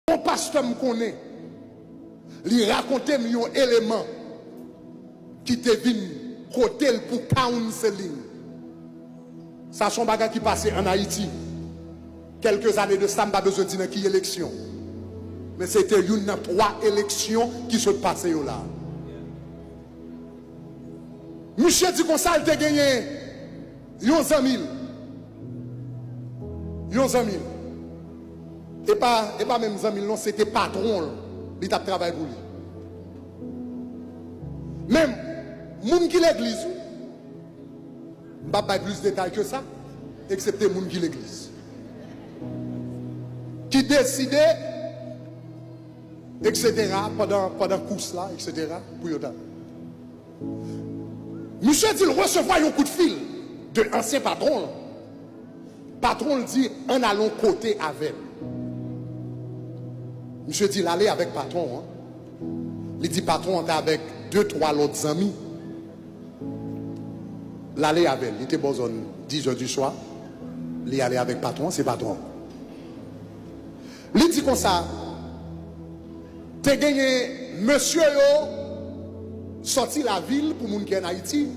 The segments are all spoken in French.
Mon pasteur me connaît. Il raconte un élément qui te vient côté pour counseling. Ça son bagage qui passait en Haïti. Quelques années de ça, je n'ai pas besoin de dire qui élection. Mais c'était une 3 élections qui se passaient là. Monsieur dit qu'on ça, il a gagné 11 000. Et pas même 100 000, non, c'était patron. Il a travaillé pour lui. Même, moun qui l'église, je ne vais pas plus de détails que ça, excepté moun qui l'église. Qui décidait, etc., pendant course là, etc., pour y aller. Monsieur dit, il recevait un coup de fil de l'ancien patron. Patron dit, en allons côté avec. Monsieur dit, l'aller avec patron. Hein. Il dit, patron, on est avec 2-3 autres amis. L'aller avec. Il était bon 10 h du soir. Il allait avec patron, c'est patron. Il dit comme ça, tu as gagné, monsieur yo, sorti la ville pour moun qui en Haïti,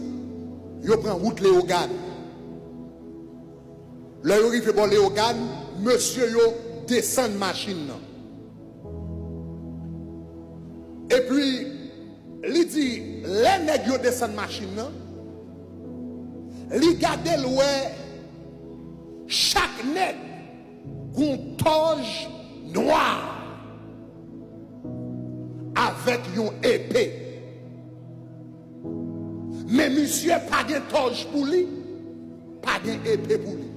yo prend route Léogane. Là, yo arrive bon Léogane, monsieur yo descend de machine. Et puis, il dit, les nègres yo descend de machine, il garde l'oué, chaque nègre, une toge noire avec une épée. Mais monsieur pas de toge pour lui, pas d'épée pour lui.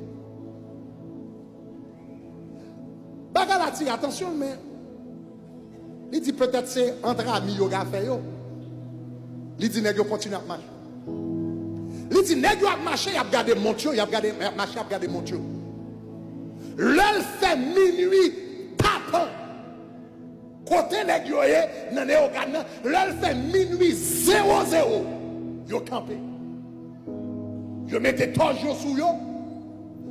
Bagalati, attention, mais il dit peut-être c'est entre amis yoga fait yo. Il dit nèg yo continue à marcher. Il dit nèg yo a marché, il a regardé monture, il a regardé marcher, il a regardé monture. L'heure fait minuit tapant. Côté nèg yo nan Léogane, l'heure fait minuit 00. Yo campé. Yo mette torche yo sou yo.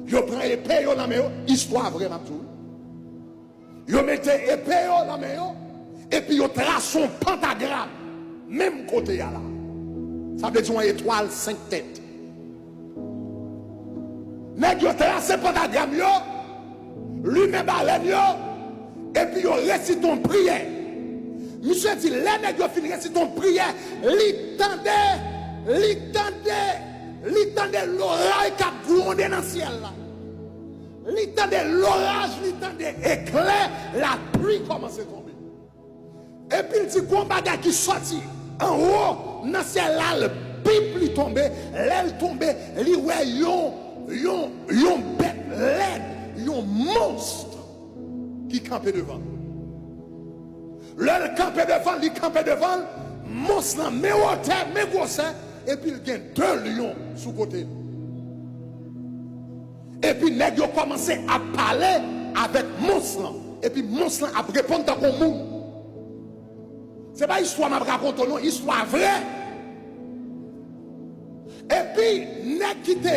Yo prend épée yo nan main yo, histoire vraiment tout. Yo mette épée yo nan main yo et puis yo trace son pentagramme même côté ya là. Ça veut dire une étoile 5 têtes. Nèg yo trace pentagramme yo, lui-même baleine yo et puis yo récite ton prière. Monsieur dit les nèg yo fin récite ton prière, li tendait l'orage qui a grondé dans le ciel là. Li tendait l'orage, li tendait éclair, la pluie commence à tomber. Et puis il dit qu'on bagage qui sorti en haut dans le ciel là, le pipe li tombé, l'aile tombé, li ouais yon bête laide, yon monstre qui campait devant. L'elle campait devant, li campait devant, monstre là, mais au terre, mais gros et puis il y a 2 lions sous côté. Et puis nèg yo commencé à parler avec monstre. Et puis monstre a répondu dans le monde. C'est pas histoire m'a raconté non, histoire vraie. Et puis nèg qui te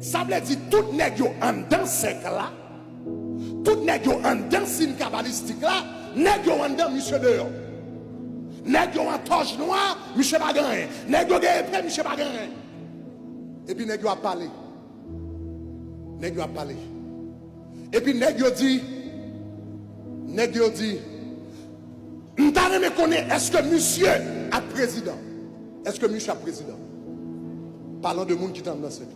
ça veut dire tout nèg yo en dans sec là. Tout nèg yo en dans signe cabalistique là, nèg yo en dans monsieur dehors. Nèg yo en torche noire, monsieur pas gagné. Nèg yo gagne épée, monsieur pas gagné. Et puis nèg yo a parlé. Nèg yo a parlé. Et puis nèg yo dit m'ta me connaît est-ce que monsieur a président? Est-ce que monsieur a président? Parlant de monde qui t'en dans cette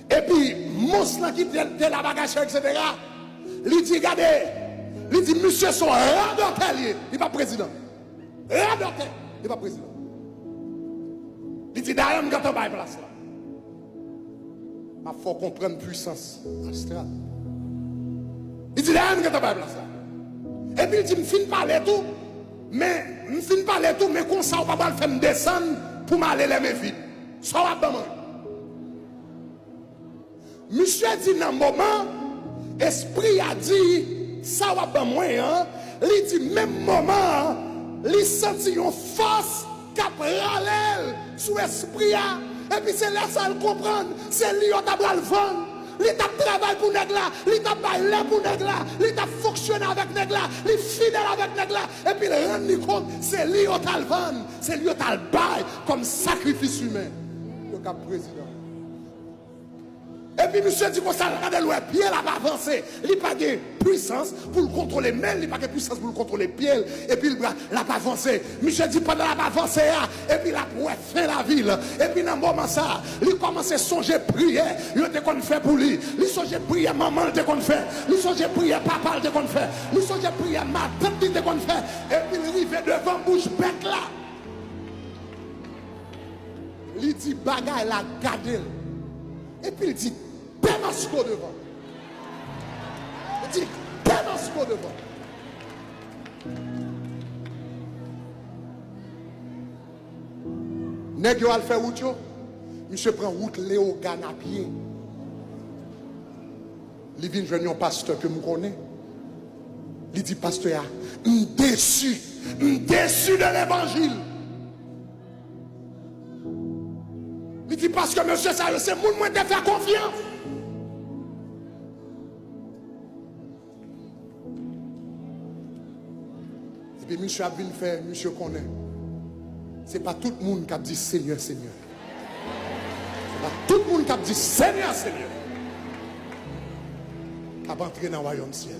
là. Et puis monstre qui était la bagage etc. Il dit regardez, il dit monsieur son radotel, il pas président. Radotel, il pas président. Il dit d'ailleurs on gâteau bail place là. Il faut comprendre puissance astrale. Il dit d'ailleurs on gâteau bail place là. Et puis il dit me fin parler tout, mais comme ça on va pas le faire me descendre pour m'aller les mes vides. Ça va pas moi. Monsieur dit dans un moment, esprit a dit, ça va pas moi, hein. Il dit même moment, il sentit une force qui a parallèle sous esprit. Et puis c'est là ça le comprendre, c'est lui qui a le vendre. il t'a travaillé pour nèg là, il t'a baillé pour nèg là, il t'a fonctionné avec nèg là, il est fidèle avec nèg là, et puis il rend compte, c'est lui qui t'a le vendre, c'est lui qui t'a le bail comme sacrifice humain. Le cap président. Et puis, monsieur dit qu'on s'est regardé loin, pied là va avancer. Il n'a pas de puissance pour le contrôler, mais il n'a pas de puissance pour le contrôler pied. Et puis, il n'a pas avancé. Monsieur dit pendant la va avancer, et puis, il a fait la ville. Et puis, dans le moment ça, il commence à songer prier. Il a qu'on fait pour lui. Il songe prier maman, il a qu'on fait. Il songe prier papa, il a qu'on fait. Il songe prier ma tante, il a qu'on fait. Et puis, il arrive devant bouche bête là. Il dit bagaille la garde. Et puis, il dit Damasco devant. Il dit Damasco devant. Nèg yo al fait route yo. Monsieur prend route Léogane à pied. Il vient joindre un pasteur que me connais. Il dit pasteur, déçu de l'évangile. Il dit parce que monsieur ça c'est moun moi te faire confiance. Et puis monsieur a bien fait, monsieur connaît. C'est pas tout le monde qui a dit Seigneur, Seigneur. C'est pas tout le monde qui a dit Seigneur, Seigneur. Qui a entré dans le royaume ciel.